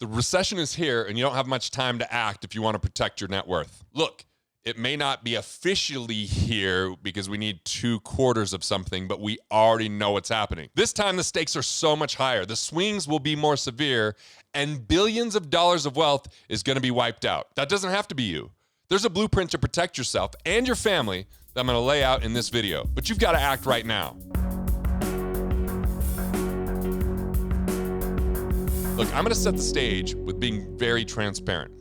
The recession is here, and you don't have much time to act if you want to protect your net worth. Look, it may not be officially here because we need 2 quarters of something, but we already know what's happening. This time, the stakes are so much higher. The swings will be more severe, and billions of dollars of wealth is going to be wiped out. That doesn't have to be you. There's a blueprint to protect yourself and your family that I'm going to lay out in this video, but you've got to act right now. Look, I'm going to set the stage with being very transparent.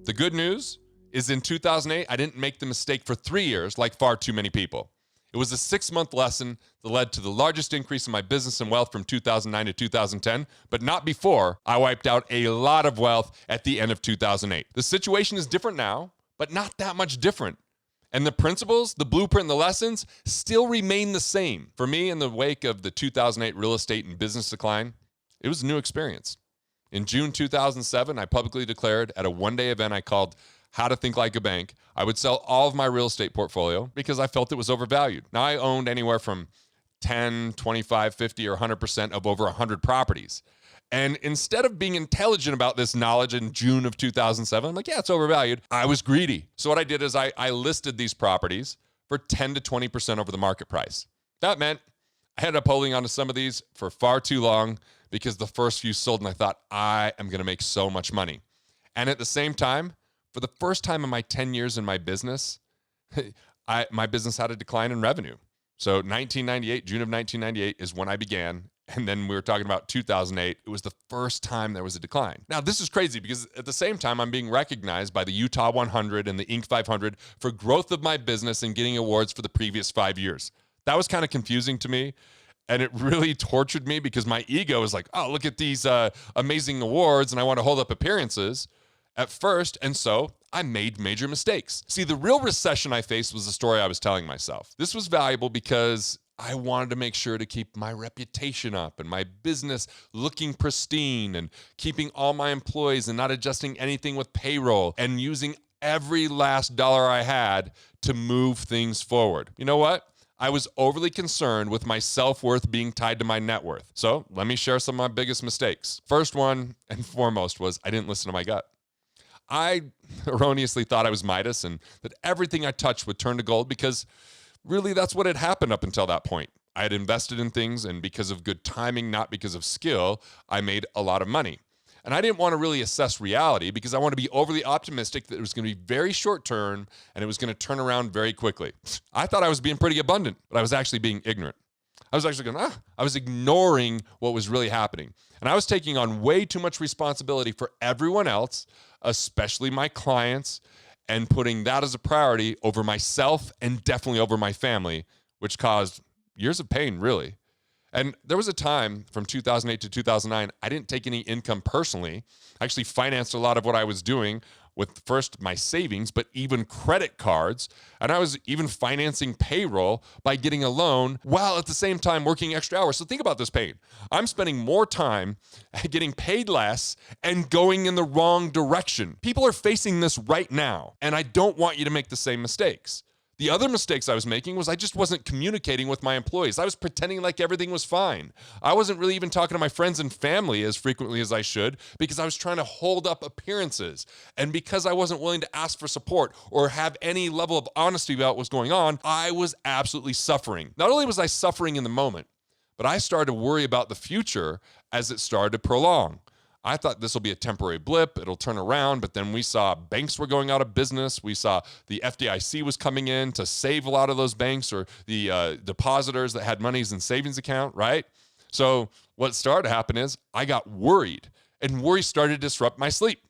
The good news is in 2008, I didn't make the mistake for 3 years like far too many people. It was a 6-month lesson that led to the largest increase in my business and wealth from 2009 to 2010, but not before I wiped out a lot of wealth at the end of 2008. The situation is different now, but not that much different. And the principles, the blueprint, and the lessons still remain the same. For me, in the wake of the 2008 real estate and business decline, it was a new experience. In June 2007, I publicly declared at a one-day event I called How to Think Like a Bank, I would sell all of my real estate portfolio because I felt it was overvalued. Now, I owned anywhere from 10, 25, 50, or 100% of over 100 properties. And instead of being intelligent about this knowledge in June of 2007, I'm like, yeah, it's overvalued. I was greedy. So what I did is I listed these properties for 10 to 20% over the market price. That meant I ended up holding on to some of these for far too long because the first few sold and I thought, I am going to make so much money. And at the same time, for the first time in my 10 years in my business, my business had a decline in revenue. So 1998, June of 1998 is when I began. And then we were talking about 2008. It was the first time there was a decline. Now, this is crazy because at the same time, I'm being recognized by the Utah 100 and the Inc. 500 for growth of my business and getting awards for the previous 5 years. That was kind of confusing to me. And it really tortured me because my ego is like, oh, look at these amazing awards and I want to hold up appearances at first. And so I made major mistakes. See, the real recession I faced was the story I was telling myself. This was valuable because I wanted to make sure to keep my reputation up and my business looking pristine and keeping all my employees and not adjusting anything with payroll and using every last dollar I had to move things forward. You know what? I was overly concerned with my self-worth being tied to my net worth. So let me share some of my biggest mistakes. First one and foremost was I didn't listen to my gut. I erroneously thought I was Midas and that everything I touched would turn to gold because really that's what had happened up until that point. I had invested in things and because of good timing, not because of skill, I made a lot of money. And I didn't want to really assess reality because I want to be overly optimistic that it was going to be very short term and it was going to turn around very quickly. I thought I was being pretty abundant, but I was actually being ignorant. I was actually going, I was ignoring what was really happening. And I was taking on way too much responsibility for everyone else, especially my clients, and putting that as a priority over myself and definitely over my family, which caused years of pain, really. And there was a time from 2008 to 2009, I didn't take any income personally. I actually financed a lot of what I was doing with first my savings, but even credit cards. And I was even financing payroll by getting a loan while at the same time working extra hours. So think about this pain. I'm spending more time getting paid less and going in the wrong direction. People are facing this right now, and I don't want you to make the same mistakes. The other mistakes I was making was I just wasn't communicating with my employees. I was pretending like everything was fine. I wasn't really even talking to my friends and family as frequently as I should because I was trying to hold up appearances. And because I wasn't willing to ask for support or have any level of honesty about what was going on, I was absolutely suffering. Not only was I suffering in the moment, but I started to worry about the future as it started to prolong. I thought this will be a temporary blip. It'll turn around. But then we saw banks were going out of business. We saw the FDIC was coming in to save a lot of those banks or the depositors that had monies in savings account, right? So what started to happen is I got worried, and worry started to disrupt my sleep.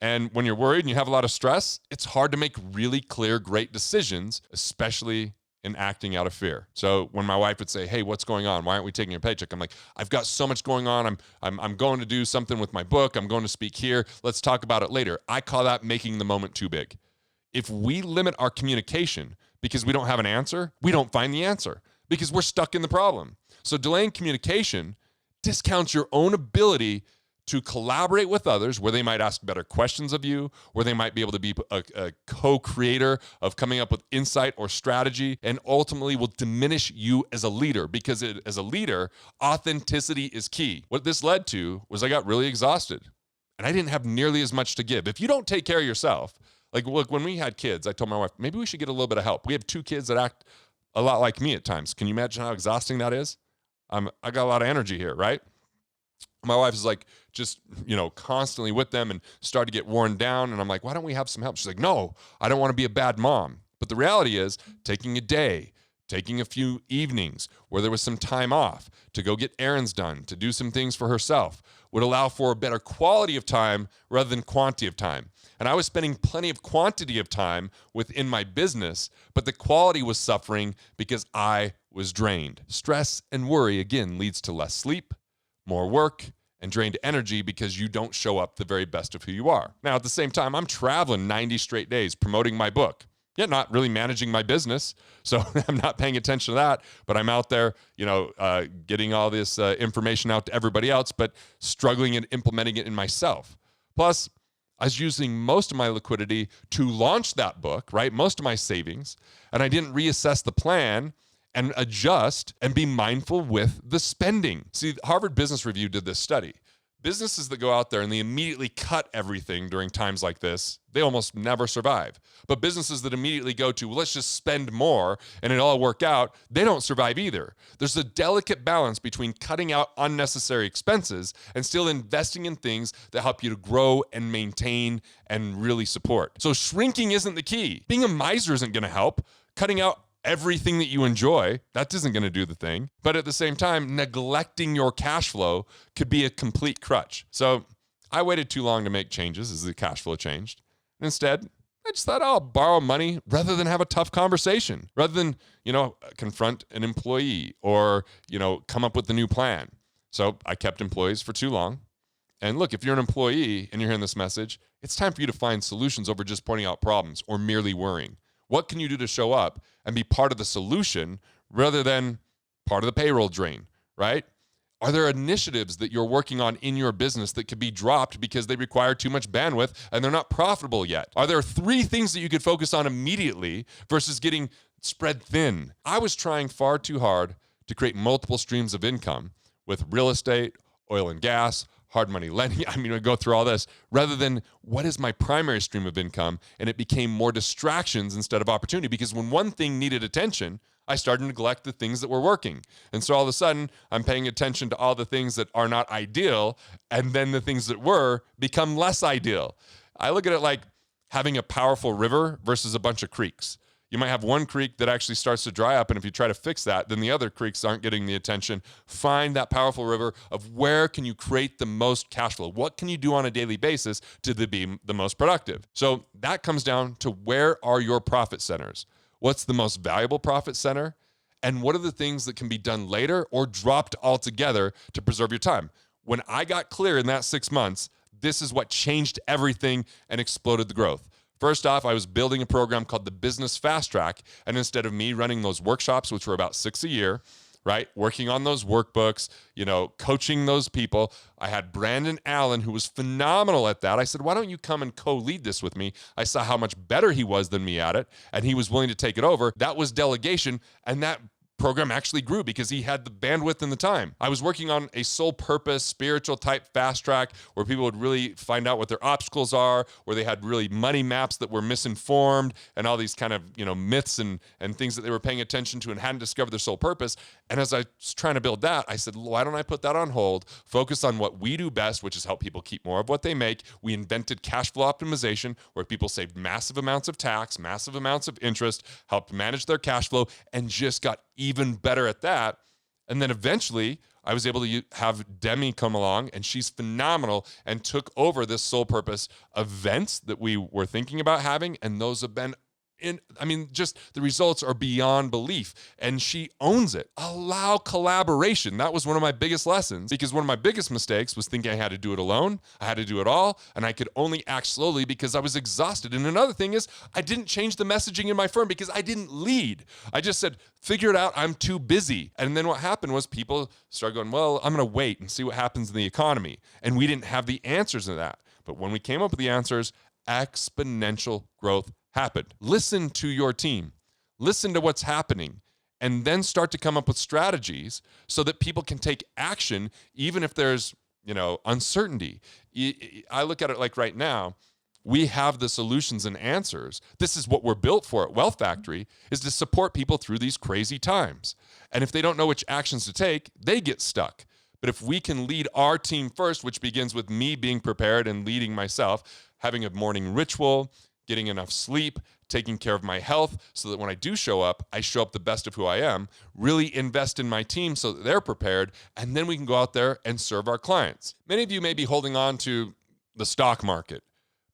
And when you're worried and you have a lot of stress, it's hard to make really clear, great decisions, especially in acting out of fear. So when my wife would say, hey, what's going on? Why aren't we taking a paycheck? I'm like, I've got so much going on. I'm going to do something with my book. I'm going to speak here. Let's talk about it later. I call that making the moment too big. If we limit our communication because we don't have an answer, we don't find the answer because we're stuck in the problem. So delaying communication discounts your own ability to collaborate with others where they might ask better questions of you, where they might be able to be a co-creator of coming up with insight or strategy, and ultimately will diminish you as a leader because as a leader, authenticity is key. What this led to was I got really exhausted. and I didn't have nearly as much to give. If you don't take care of yourself, like, look, when we had kids, I told my wife, maybe we should get a little bit of help. We have 2 kids that act a lot like me at times. Can you imagine how exhausting that is? I got a lot of energy here, right? My wife is like, just, constantly with them and started to get worn down. And I'm like, why don't we have some help? She's like, no, I don't want to be a bad mom. But the reality is, taking a day, taking a few evenings where there was some time off to go get errands done, to do some things for herself, would allow for a better quality of time rather than quantity of time. And I was spending plenty of quantity of time within my business, but the quality was suffering because I was drained. Stress and worry, again, leads to less sleep, more work, and drained energy because you don't show up the very best of who you are. Now, at the same time, I'm traveling 90 straight days promoting my book, yet not really managing my business. So I'm not paying attention to that, but I'm out there, getting all this information out to everybody else, but struggling and implementing it in myself. Plus, I was using most of my liquidity to launch that book, right? Most of my savings, and I didn't reassess the plan and adjust and be mindful with the spending. See, Harvard Business Review did this study. Businesses that go out there and they immediately cut everything during times like this, they almost never survive. But businesses that immediately go to, well, let's just spend more and it all work out, they don't survive either. There's a delicate balance between cutting out unnecessary expenses and still investing in things that help you to grow and maintain and really support. So shrinking isn't the key. Being a miser isn't going to help. Cutting out everything that you enjoy, that isn't going to do the thing. But at the same time, neglecting your cash flow could be a complete crutch. So I waited too long to make changes as the cash flow changed. And instead, I just thought I'll borrow money rather than have a tough conversation, rather than, confront an employee or, come up with a new plan. So I kept employees for too long. And look, if you're an employee and you're hearing this message, it's time for you to find solutions over just pointing out problems or merely worrying. What can you do to show up and be part of the solution rather than part of the payroll drain, right? Are there initiatives that you're working on in your business that could be dropped because they require too much bandwidth and they're not profitable yet? Are there 3 things that you could focus on immediately versus getting spread thin? I was trying far too hard to create multiple streams of income with real estate, oil and gas, hard money lending. We go through all this rather than what is my primary stream of income? And it became more distractions instead of opportunity, because when one thing needed attention, I started to neglect the things that were working. And so all of a sudden, I'm paying attention to all the things that are not ideal, and then the things that were become less ideal. I look at it like having a powerful river versus a bunch of creeks. You might have one creek that actually starts to dry up, and if you try to fix that, then the other creeks aren't getting the attention. Find that powerful river of where can you create the most cash flow? What can you do on a daily basis to be the most productive? So that comes down to, where are your profit centers? What's the most valuable profit center? And what are the things that can be done later or dropped altogether to preserve your time? When I got clear in that 6 months, this is what changed everything and exploded the growth. First off, I was building a program called the Business Fast Track. And instead of me running those workshops, which were about 6 a year, right, working on those workbooks, coaching those people, I had Brandon Allen, who was phenomenal at that. I said, why don't you come and co-lead this with me? I saw how much better he was than me at it, and he was willing to take it over. That was Delegation, and that program actually grew because he had the bandwidth and the time. I was working on a sole purpose, spiritual type fast track where people would really find out what their obstacles are, where they had really money maps that were misinformed and all these kind of, myths and things that they were paying attention to and hadn't discovered their sole purpose. And as I was trying to build that, I said, why don't I put that on hold, focus on what we do best, which is help people keep more of what they make. We invented cash flow optimization, where people saved massive amounts of tax, massive amounts of interest, helped manage their cash flow, and just got even better at that. And then eventually I was able to have Demi come along, and she's phenomenal, and took over this sole purpose events that we were thinking about having. And those have been just the results are beyond belief, and she owns it. Allow collaboration. That was one of my biggest lessons, because one of my biggest mistakes was thinking I had to do it alone. I had to do it all, and I could only act slowly because I was exhausted. And another thing is, I didn't change the messaging in my firm because I didn't lead. I just said, figure it out, I'm too busy. And then what happened was people started going, well, I'm going to wait and see what happens in the economy. And we didn't have the answers to that. But when we came up with the answers, exponential growth happened. Listen to your team. Listen to what's happening, and then start to come up with strategies so that people can take action, even if there's uncertainty. I look at it like right now, we have the solutions and answers. This is what we're built for at Wealth Factory, is to support people through these crazy times. And if they don't know which actions to take, they get stuck. But if we can lead our team first, which begins with me being prepared and leading myself, having a morning ritual, getting enough sleep, taking care of my health so that when I do show up, I show up the best of who I am, really invest in my team so that they're prepared, and then we can go out there and serve our clients. Many of you may be holding on to the stock market,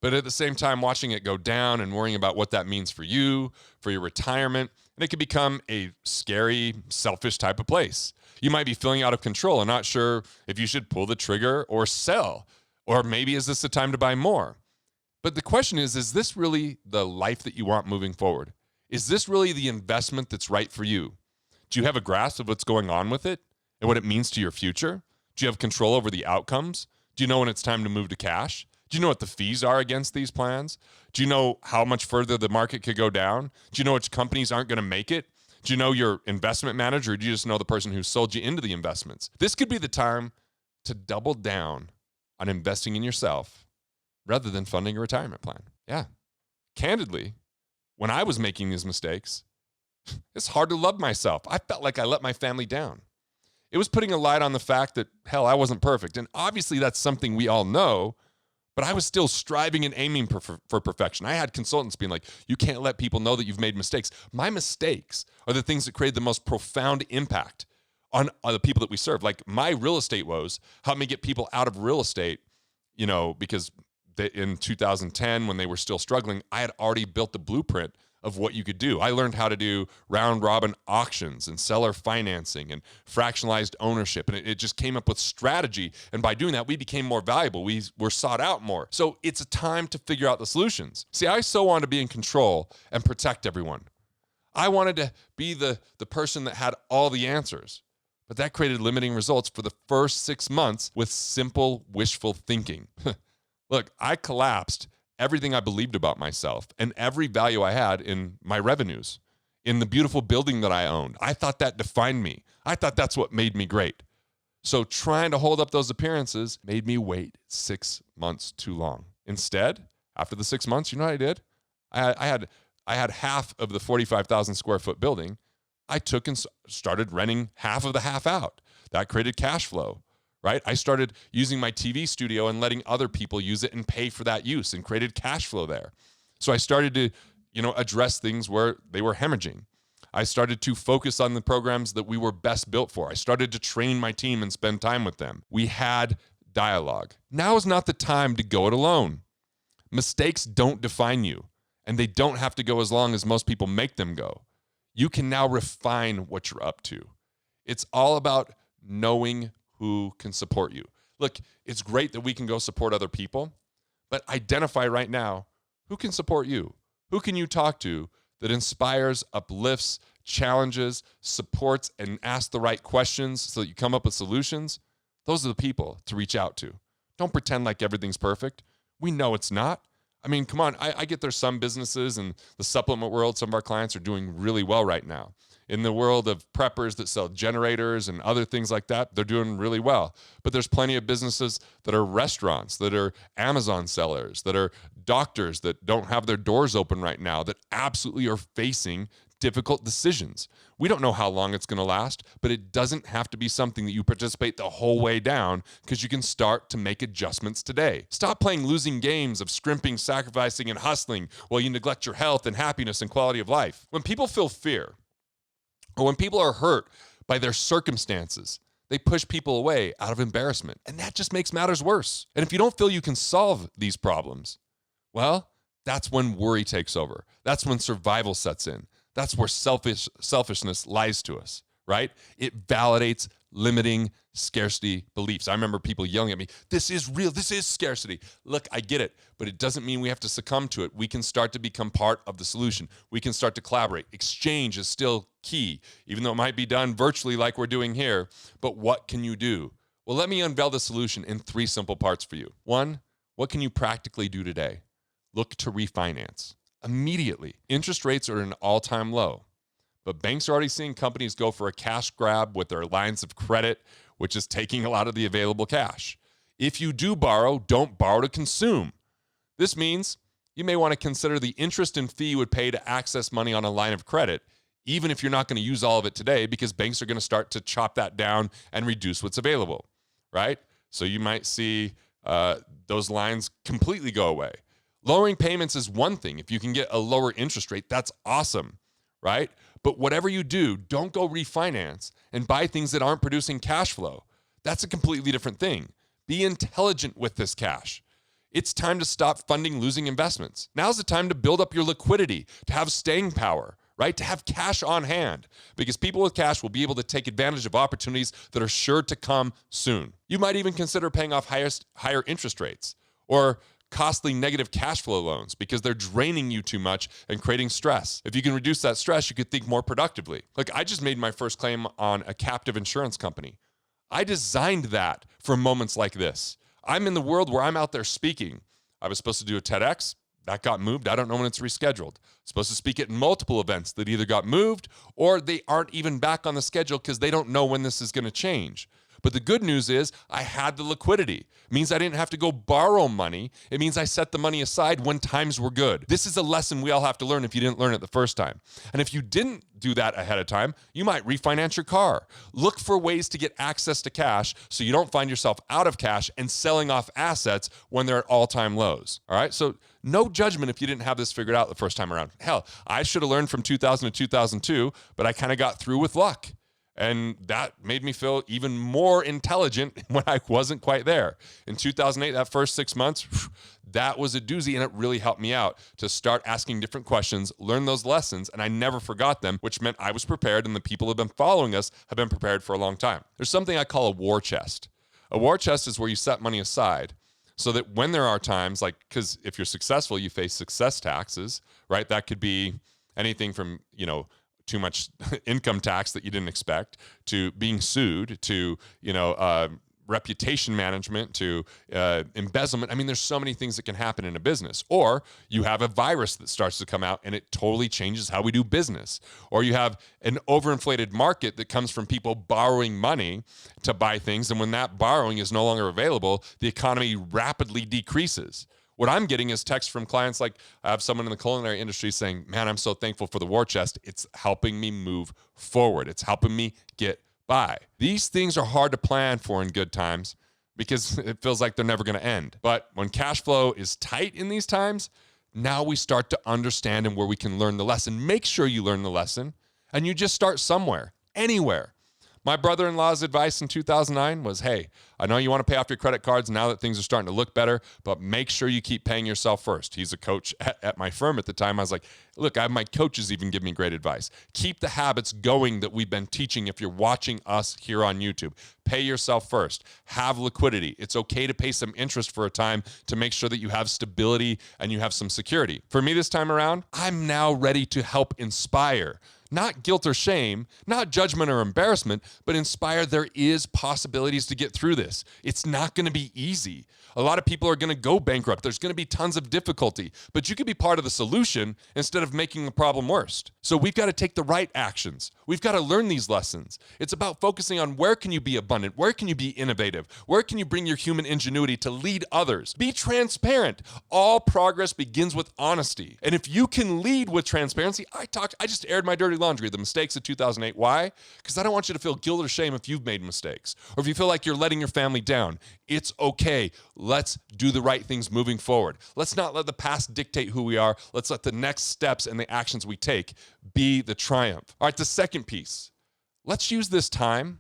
but at the same time watching it go down and worrying about what that means for you, for your retirement, and it can become a scary, selfish type of place. You might be feeling out of control and not sure if you should pull the trigger or sell, or maybe is this the time to buy more? But the question is this really the life that you want moving forward? Is this really the investment that's right for you? Do you have a grasp of what's going on with it and what it means to your future? Do you have control over the outcomes? Do you know when it's time to move to cash? Do you know what the fees are against these plans? Do you know how much further the market could go down? Do you know which companies aren't going to make it? Do you know your investment manager, or do you just know the person who sold you into the investments? This could be the time to double down on investing in yourself rather than funding a retirement plan. Yeah. Candidly, when I was making these mistakes, it's hard to love myself. I felt like I let my family down. It was putting a light on the fact that, hell, I wasn't perfect. And obviously that's something we all know, but I was still striving and aiming for perfection. I had consultants being like, you can't let people know that you've made mistakes. My mistakes are the things that create the most profound impact on the people that we serve. Like my real estate woes helped me get people out of real estate, because in 2010, when they were still struggling, I had already built the blueprint of what you could do. I learned how to do round robin auctions and seller financing and fractionalized ownership. And it just came up with strategy. And by doing that, we became more valuable. We were sought out more. So it's a time to figure out the solutions. See, I so wanted to be in control and protect everyone. I wanted to be the person that had all the answers. But that created limiting results for the first 6 months with simple wishful thinking. Look, I collapsed everything I believed about myself and every value I had in my revenues, in the beautiful building that I owned. I thought that defined me. I thought that's what made me great. So trying to hold up those appearances made me wait 6 months too long. Instead, after the 6 months, you know what I did? I had half of the 45,000 square foot building. I took and started renting half of the half out. That created cash flow. Right? I started using my TV studio and letting other people use it and pay for that use and created cash flow there. So I started to, address things where they were hemorrhaging. I started to focus on the programs that we were best built for. I started to train my team and spend time with them. We had dialogue. Now is not the time to go it alone. Mistakes don't define you, and they don't have to go as long as most people make them go. You can now refine what you're up to. It's all about knowing who can support you. Look, it's great that we can go support other people, but identify right now who can support you. Who can you talk to that inspires, uplifts, challenges, supports, and asks the right questions so that you come up with solutions? Those are the people to reach out to. Don't pretend like everything's perfect. We know it's not. I mean, come on. I get there's some businesses in the supplement world, some of our clients are doing really well right now. In the world of preppers that sell generators and other things like that, they're doing really well. But there's plenty of businesses that are restaurants, that are Amazon sellers, that are doctors that don't have their doors open right now, that absolutely are facing difficult decisions. We don't know how long it's going to last, but it doesn't have to be something that you participate the whole way down, because you can start to make adjustments today. Stop playing losing games of scrimping, sacrificing, and hustling while you neglect your health and happiness and quality of life. When people feel fear, or when people are hurt by their circumstances, they push people away out of embarrassment. And that just makes matters worse. And if you don't feel you can solve these problems, well, that's when worry takes over. That's when survival sets in. That's where selfishness lies to us, right? It validates limiting scarcity beliefs. I remember people yelling at me, this is real, this is scarcity. Look, I get it, but it doesn't mean we have to succumb to it. We can start to become part of the solution. We can start to collaborate. Exchange is still key, even though it might be done virtually like we're doing here. But what can you do? Well, let me unveil the solution in 3 simple parts for you. 1, what can you practically do today? Look to refinance immediately. Interest rates are at an all-time low. But banks are already seeing companies go for a cash grab with their lines of credit, which is taking a lot of the available cash. If you do borrow, don't borrow to consume. This means you may want to consider the interest and fee you would pay to access money on a line of credit, even if you're not going to use all of it today, because banks are going to start to chop that down and reduce what's available, right? So you might see those lines completely go away. Lowering payments is one thing. If you can get a lower interest rate, that's awesome, right? But whatever you do, don't go refinance and buy things that aren't producing cash flow. That's a completely different thing. Be intelligent with this cash. It's time to stop funding losing investments. Now's the time to build up your liquidity, to have staying power, right? To have cash on hand, because people with cash will be able to take advantage of opportunities that are sure to come soon. You might even consider paying off higher interest rates or costly negative cash flow loans because they're draining you too much and creating stress. If you can reduce that stress, you could think more productively. Like, I just made my first claim on a captive insurance company. I designed that for moments like this. I'm in the world where I'm out there speaking. I was supposed to do a TEDx. That got moved. I don't know when it's rescheduled. Supposed to speak at multiple events that either got moved or they aren't even back on the schedule because they don't know when this is going to change. But the good news is I had the liquidity. It means I didn't have to go borrow money. It means I set the money aside when times were good. This is a lesson we all have to learn if you didn't learn it the first time. And if you didn't do that ahead of time, you might refinance your car. Look for ways to get access to cash so you don't find yourself out of cash and selling off assets when they're at all-time lows. All right? So no judgment if you didn't have this figured out the first time around. Hell, I should have learned from 2000 to 2002, but I kind of got through with luck. And that made me feel even more intelligent when I wasn't quite there. In 2008, that first 6 months, that was a doozy, and it really helped me out to start asking different questions, learn those lessons, and I never forgot them, which meant I was prepared, and the people who have been following us have been prepared for a long time. There's something I call a war chest. A war chest is where you set money aside so that when there are times, like, because if you're successful, you face success taxes, right? That could be anything from, too much income tax that you didn't expect, to being sued, to, reputation management, to embezzlement. I mean, there's so many things that can happen in a business. Or you have a virus that starts to come out and it totally changes how we do business. Or you have an overinflated market that comes from people borrowing money to buy things. And when that borrowing is no longer available, the economy rapidly decreases. What I'm getting is texts from clients like I have someone in the culinary industry saying, man, I'm so thankful for the war chest. It's helping me move forward. It's helping me get by. These things are hard to plan for in good times because it feels like they're never going to end. But when cash flow is tight in these times, now we start to understand and where we can learn the lesson. Make sure you learn the lesson and you just start somewhere, anywhere. My brother-in-law's advice in 2009 was, hey, I know you want to pay off your credit cards now that things are starting to look better, but make sure you keep paying yourself first. He's a coach at my firm at the time. I was like, look, I have my coaches even give me great advice. Keep the habits going that we've been teaching if you're watching us here on YouTube. Pay yourself first. Have liquidity. It's okay to pay some interest for a time to make sure that you have stability and you have some security. For me this time around, I'm now ready to help inspire. Not guilt or shame, not judgment or embarrassment, but inspire there is possibilities to get through this. It's not going to be easy. A lot of people are going to go bankrupt. There's going to be tons of difficulty, but you could be part of the solution instead of making the problem worse. So we've got to take the right actions. We've got to learn these lessons. It's about focusing on where can you be abundant? Where can you be innovative? Where can you bring your human ingenuity to lead others? Be transparent. All progress begins with honesty. And if you can lead with transparency, I just aired my dirty laundry, the mistakes of 2008. Why? Because I don't want you to feel guilt or shame if you've made mistakes or if you feel like you're letting your family down. It's okay. Let's do the right things moving forward. Let's not let the past dictate who we are. Let's let the next steps and the actions we take be the triumph. All right, the second piece. Let's use this time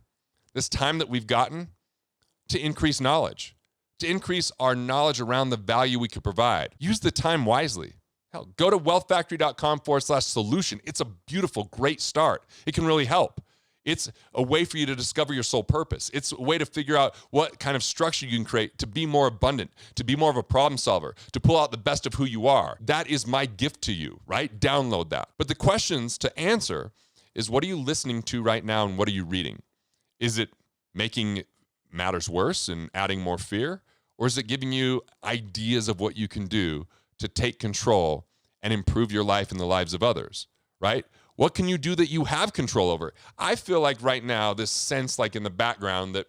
that we've gotten to increase knowledge, to increase our knowledge around the value we could provide. Use the time wisely. Hell, go to wealthfactory.com/solution. It's a beautiful, great start. It can really help. It's a way for you to discover your soul purpose. It's a way to figure out what kind of structure you can create to be more abundant, to be more of a problem solver, to pull out the best of who you are. That is my gift to you, right? Download that. But the questions to answer is, what are you listening to right now and what are you reading? Is it making matters worse and adding more fear? Or is it giving you ideas of what you can do to take control and improve your life and the lives of others, right? What can you do that you have control over? I feel like right now, this sense like in the background that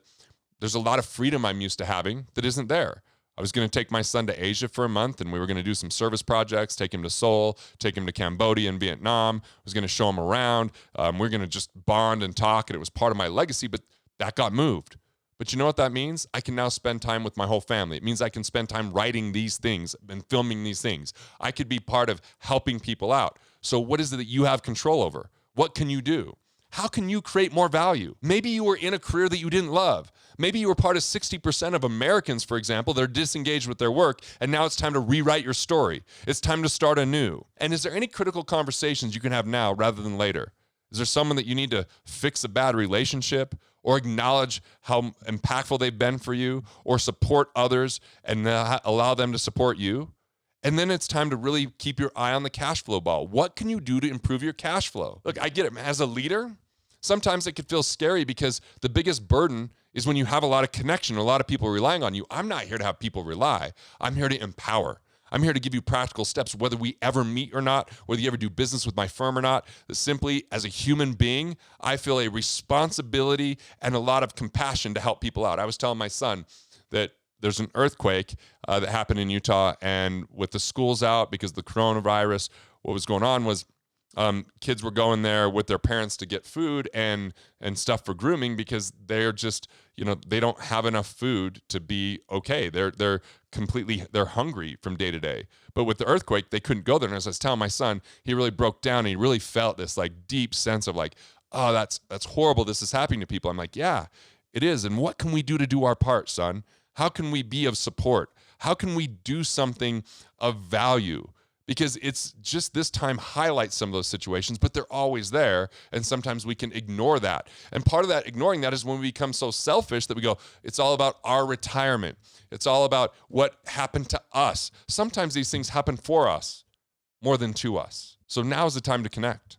There's a lot of freedom I'm used to having that isn't there. I was going to take my son to Asia for a month, and we were going to do some service projects, take him to Seoul, take him to Cambodia and Vietnam. I was going to show him around. We're going to just bond and talk, and it was part of my legacy, but that got moved. But you know what that means? I can now spend time with my whole family. It means I can spend time writing these things and filming these things. I could be part of helping people out. So what is it that you have control over? What can you do? How can you create more value? Maybe you were in a career that you didn't love. Maybe you were part of 60% of Americans, for example, that are disengaged with their work, and now it's time to rewrite your story. It's time to start anew. And is there any critical conversations you can have now rather than later? Is there someone that you need to fix a bad relationship, or acknowledge how impactful they've been for you, or support others and allow them to support you? And then it's time to really keep your eye on the cash flow ball. What can you do to improve your cash flow? Look, I get it. As a leader, sometimes it could feel scary because the biggest burden is when you have a lot of connection, a lot of people relying on you. I'm not here to have people rely. I'm here to empower. I'm here to give you practical steps, whether we ever meet or not, whether you ever do business with my firm or not. That simply, as a human being, I feel a responsibility and a lot of compassion to help people out. I was telling my son that there's an earthquake that happened in Utah, and with the schools out because of the coronavirus, what was going on was kids were going there with their parents to get food and stuff for grooming because they're just, they don't have enough food to be okay. They're hungry from day to day. But with the earthquake, they couldn't go there. And as I was telling my son, he really broke down, and he really felt this like deep sense of like, oh, that's horrible. This is happening to people. I'm like, yeah, it is. And what can we do to do our part, son? How can we be of support? How can we do something of value? Because it's just this time highlights some of those situations, but they're always there. And sometimes we can ignore that. And part of that ignoring that is when we become so selfish that we go, it's all about our retirement. It's all about what happened to us. Sometimes these things happen for us more than to us. So now is the time to connect.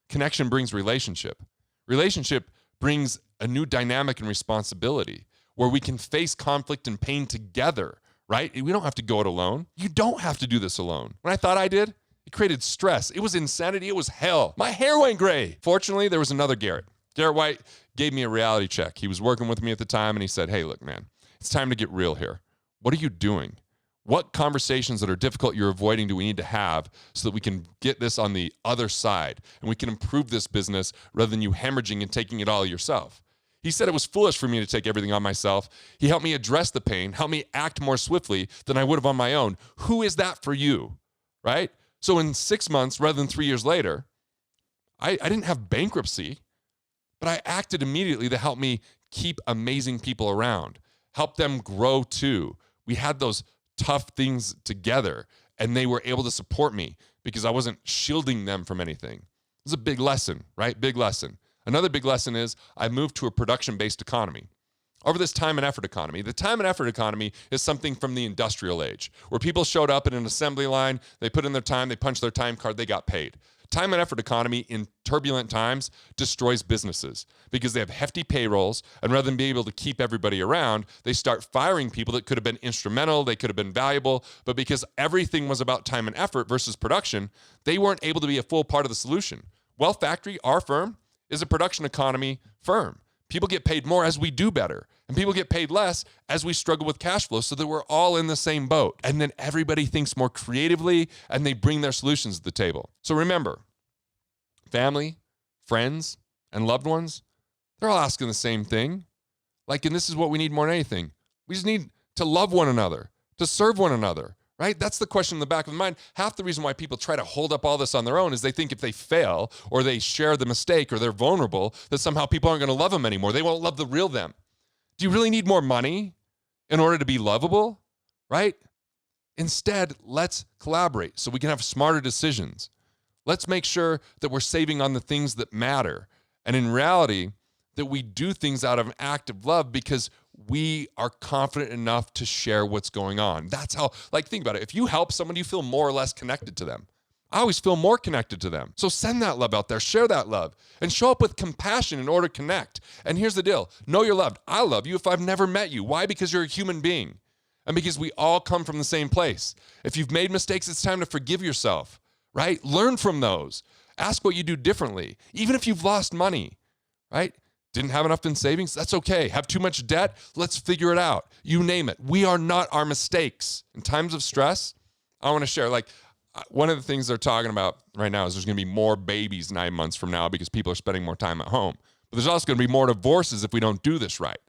Connection brings relationship. Relationship brings a new dynamic and responsibility where we can face conflict and pain together. Right? We don't have to go it alone. You don't have to do this alone. When I thought I did, it created stress. It was insanity. It was hell. My hair went gray. Fortunately, there was another Garrett. Garrett White gave me a reality check. He was working with me at the time, and he said, hey, look, man, it's time to get real here. What are you doing? What conversations that are difficult you're avoiding do we need to have so that we can get this on the other side and we can improve this business rather than you hemorrhaging and taking it all yourself? He said it was foolish for me to take everything on myself. He helped me address the pain, helped me act more swiftly than I would have on my own. Who is that for you, right? So in 6 months, rather than 3 years later, I didn't have bankruptcy, but I acted immediately to help me keep amazing people around, help them grow too. We had those tough things together, and they were able to support me because I wasn't shielding them from anything. It was a big lesson, right? Big lesson. Another big lesson is I moved to a production-based economy. Over this time and effort economy, the time and effort economy is something from the industrial age, where people showed up in an assembly line, they put in their time, they punched their time card, they got paid. Time and effort economy in turbulent times destroys businesses because they have hefty payrolls, and rather than be able to keep everybody around, they start firing people that could have been instrumental, they could have been valuable, but because everything was about time and effort versus production, they weren't able to be a full part of the solution. Well Factory, our firm, is a production economy firm. People get paid more as we do better, and people get paid less as we struggle with cash flow, so that we're all in the same boat. And then everybody thinks more creatively and they bring their solutions to the table. So remember, family, friends, and loved ones, they're all asking the same thing. And this is what we need more than anything. We just need to love one another, to serve one another, right? That's the question in the back of the mind. Half the reason why people try to hold up all this on their own is they think if they fail or they share the mistake or they're vulnerable, that somehow people aren't going to love them anymore. They won't love the real them. Do you really need more money in order to be lovable, right? Instead, let's collaborate so we can have smarter decisions. Let's make sure that we're saving on the things that matter. And in reality, that we do things out of an act of love because we are confident enough to share what's going on. That's how, think about it. If you help someone, you feel more or less connected to them. I always feel more connected to them. So send that love out there, share that love, and show up with compassion in order to connect. And here's the deal. Know you're loved. I love you if I've never met you. Why? Because you're a human being. And because we all come from the same place. If you've made mistakes, it's time to forgive yourself, right? Learn from those. Ask what you do differently. Even if you've lost money, right? Didn't have enough in savings? That's okay. Have too much debt? Let's figure it out. You name it. We are not our mistakes. In times of stress, I want to share, like, one of the things they're talking about right now is there's going to be more babies 9 months from now because people are spending more time at home. But there's also going to be more divorces if we don't do this right.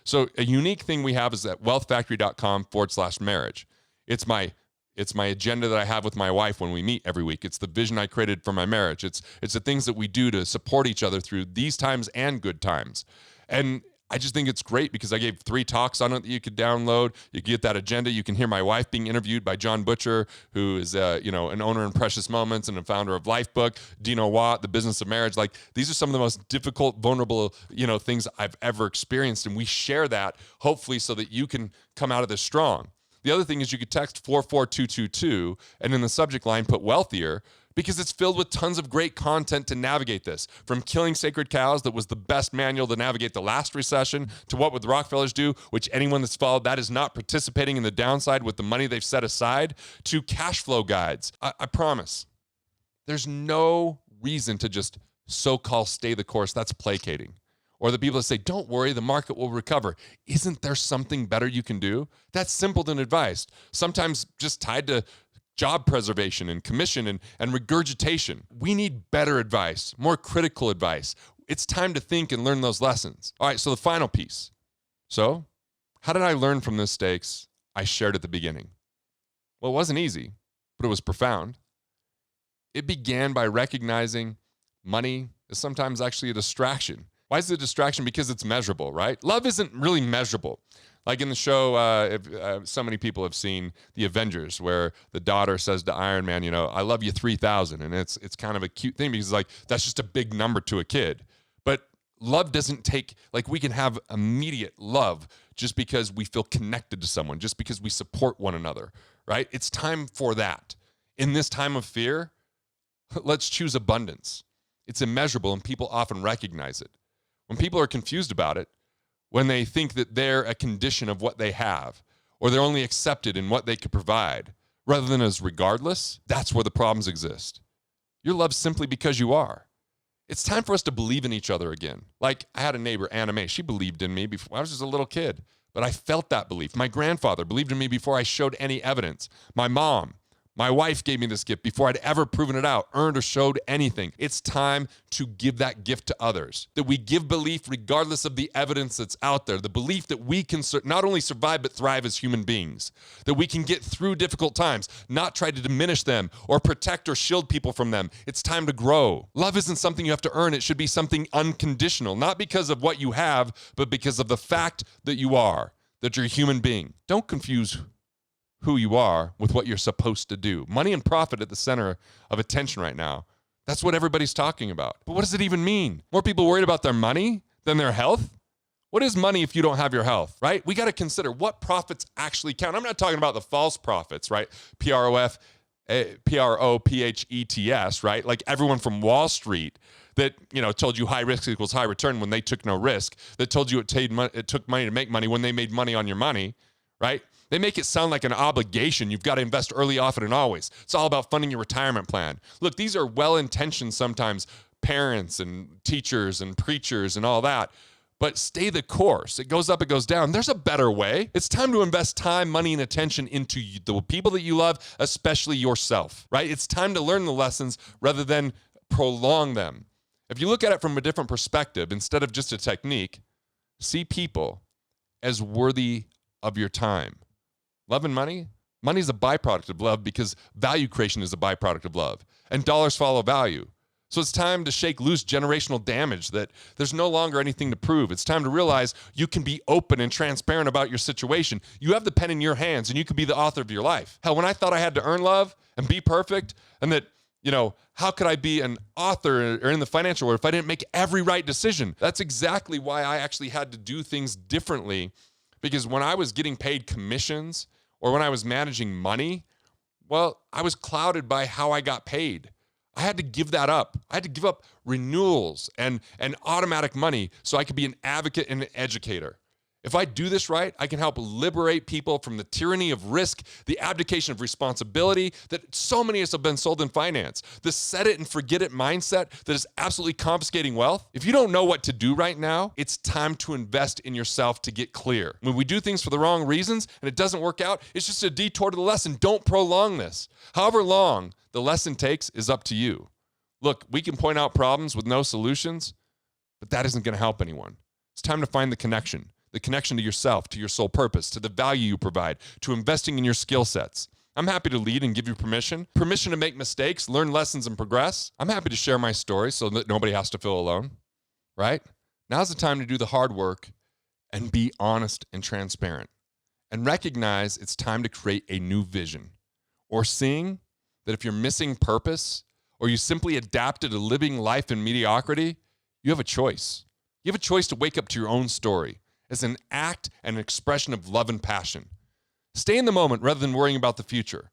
So a unique thing we have is at wealthfactory.com/marriage. It's my agenda that I have with my wife when we meet every week. It's the vision I created for my marriage. It's the things that we do to support each other through these times and good times. And I just think it's great because I gave 3 talks on it that you could download. You get that agenda. You can hear my wife being interviewed by John Butcher, who is an owner in Precious Moments and a founder of Lifebook. Dino Watt, The Business of Marriage. Like, these are some of the most difficult, vulnerable, things I've ever experienced. And we share that hopefully so that you can come out of this strong. The other thing is you could text 44222 and in the subject line put wealthier, because it's filled with tons of great content to navigate this. From Killing Sacred Cows, that was the best manual to navigate the last recession, to What Would the Rockefellers Do, which anyone that's followed that is not participating in the downside with the money they've set aside, to cash flow guides. I promise, there's no reason to just so-called stay the course. That's placating. Or the people that say, don't worry, the market will recover. Isn't there something better you can do? That's simpleton advice, sometimes just tied to job preservation and commission and regurgitation. We need better advice, more critical advice. It's time to think and learn those lessons. All right, so the final piece. So, how did I learn from the mistakes I shared at the beginning? Well, it wasn't easy, but it was profound. It began by recognizing money is sometimes actually a distraction. Why is it a distraction? Because it's measurable, right? Love isn't really measurable. Like in the show, so many people have seen The Avengers, where the daughter says to Iron Man, I love you 3,000. And it's kind of a cute thing because that's just a big number to a kid. But love doesn't take, we can have immediate love just because we feel connected to someone, just because we support one another, right? It's time for that. In this time of fear, let's choose abundance. It's immeasurable and people often recognize it. When people are confused about it, when they think that they're a condition of what they have, or they're only accepted in what they could provide, rather than as regardless, that's where the problems exist. You're loved simply because you are. It's time for us to believe in each other again. Like, I had a neighbor, Anna Mae. She believed in me before I was just a little kid, but I felt that belief. My grandfather believed in me before I showed any evidence. My mom, my wife gave me this gift before I'd ever proven it out, earned or showed anything. It's time to give that gift to others, that we give belief regardless of the evidence that's out there, the belief that we can not only survive but thrive as human beings, that we can get through difficult times, not try to diminish them or protect or shield people from them. It's time to grow. Love isn't something you have to earn. It should be something unconditional, not because of what you have, but because of the fact that you are, that you're a human being. Don't confuse who you are with what you're supposed to do. Money and profit at the center of attention right now. That's what everybody's talking about. But what does it even mean? More people worried about their money than their health? What is money if you don't have your health, right? We got to consider what profits actually count. I'm not talking about the false profits, right? PROPHETS, right? Like everyone from Wall Street that, told you high risk equals high return when they took no risk, that told you it took money to make money when they made money on your money, right? They make it sound like an obligation. You've got to invest early, often, and always. It's all about funding your retirement plan. Look, these are well-intentioned sometimes parents and teachers and preachers and all that, but stay the course. It goes up, it goes down. There's a better way. It's time to invest time, money, and attention into the people that you love, especially yourself, right? It's time to learn the lessons rather than prolong them. If you look at it from a different perspective, instead of just a technique, see people as worthy of your time. Love and money? Money is a byproduct of love because value creation is a byproduct of love. And dollars follow value. So it's time to shake loose generational damage that there's no longer anything to prove. It's time to realize you can be open and transparent about your situation. You have the pen in your hands and you can be the author of your life. Hell, when I thought I had to earn love and be perfect and that, how could I be an author or in the financial world if I didn't make every right decision? That's exactly why I actually had to do things differently, because when I was getting paid commissions or when I was managing money, well, I was clouded by how I got paid. I had to give that up. I had to give up renewals and automatic money so I could be an advocate and an educator. If I do this right, I can help liberate people from the tyranny of risk, the abdication of responsibility that so many of us have been sold in finance, the set it and forget it mindset that is absolutely confiscating wealth. If you don't know what to do right now, it's time to invest in yourself to get clear. When we do things for the wrong reasons and it doesn't work out, it's just a detour to the lesson. Don't prolong this. However long the lesson takes is up to you. Look, we can point out problems with no solutions, but that isn't going to help anyone. It's time to find the connection to yourself, to your soul purpose, to the value you provide, to investing in your skill sets. I'm happy to lead and give you permission to make mistakes, learn lessons, and progress. I'm happy to share my story so that nobody has to feel alone, right? Now's the time to do the hard work and be honest and transparent and recognize it's time to create a new vision, or seeing that if you're missing purpose or you simply adapted to living life in mediocrity, you have a choice. You have a choice to wake up to your own story as an act and an expression of love and passion. Stay in the moment rather than worrying about the future.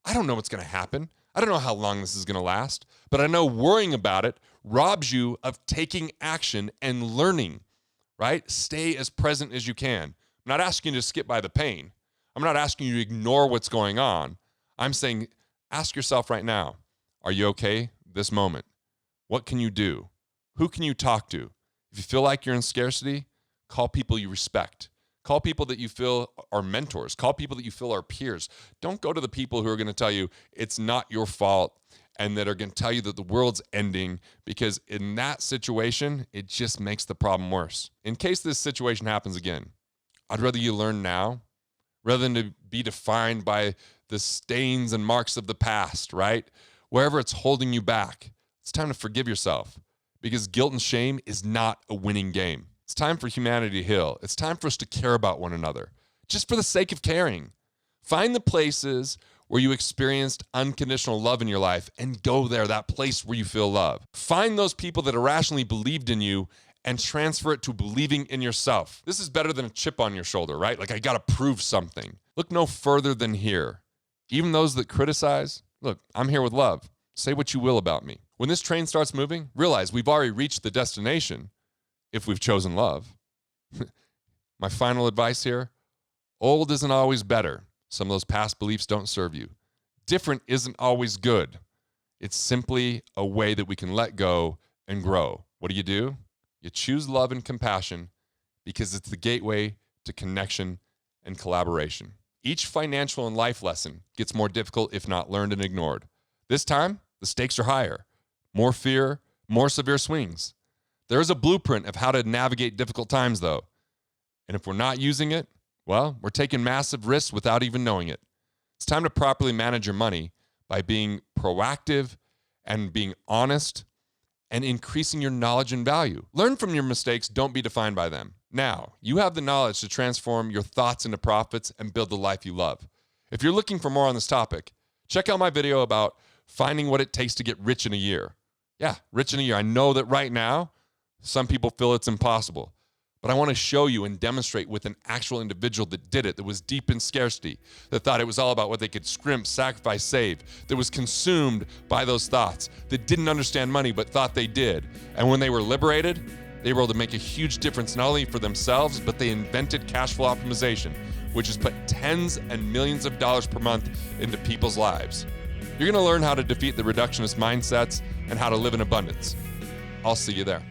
I don't know what's going to happen. I don't know how long this is going to last, but I know worrying about it robs you of taking action and learning, right? Stay as present as you can. I'm not asking you to skip by the pain. I'm not asking you to ignore what's going on. I'm saying, ask yourself right now, are you okay this moment? What can you do? Who can you talk to? If you feel like you're in scarcity, call people you respect. Call people that you feel are mentors. Call people that you feel are peers. Don't go to the people who are going to tell you it's not your fault and that are going to tell you that the world's ending, because in that situation, it just makes the problem worse. In case this situation happens again, I'd rather you learn now rather than to be defined by the stains and marks of the past, right? Wherever it's holding you back, it's time to forgive yourself, because guilt and shame is not a winning game. It's time for humanity to heal. It's time for us to care about one another, just for the sake of caring. Find the places where you experienced unconditional love in your life and go there, that place where you feel love. Find those people that irrationally believed in you and transfer it to believing in yourself. This is better than a chip on your shoulder, right? Like, I got to prove something. Look no further than here. Even those that criticize, look, I'm here with love. Say what you will about me. When this train starts moving, realize we've already reached the destination if we've chosen love. My final advice here, old isn't always better. Some of those past beliefs don't serve you. Different isn't always good. It's simply a way that we can let go and grow. What do? You choose love and compassion because it's the gateway to connection and collaboration. Each financial and life lesson gets more difficult if not learned and ignored. This time, the stakes are higher. More fear, more severe swings. There is a blueprint of how to navigate difficult times, though. And if we're not using it, well, we're taking massive risks without even knowing it. It's time to properly manage your money by being proactive and being honest and increasing your knowledge and value. Learn from your mistakes, don't be defined by them. Now, you have the knowledge to transform your thoughts into profits and build the life you love. If you're looking for more on this topic, check out my video about finding what it takes to get rich in a year. Yeah, rich in a year. I know that right now, some people feel it's impossible, but I want to show you and demonstrate with an actual individual that did it, that was deep in scarcity, that thought it was all about what they could scrimp, sacrifice, save, that was consumed by those thoughts, that didn't understand money but thought they did. And when they were liberated, they were able to make a huge difference not only for themselves, but they invented cash flow optimization, which has put tens and millions of dollars per month into people's lives. You're going to learn how to defeat the reductionist mindsets and how to live in abundance. I'll see you there.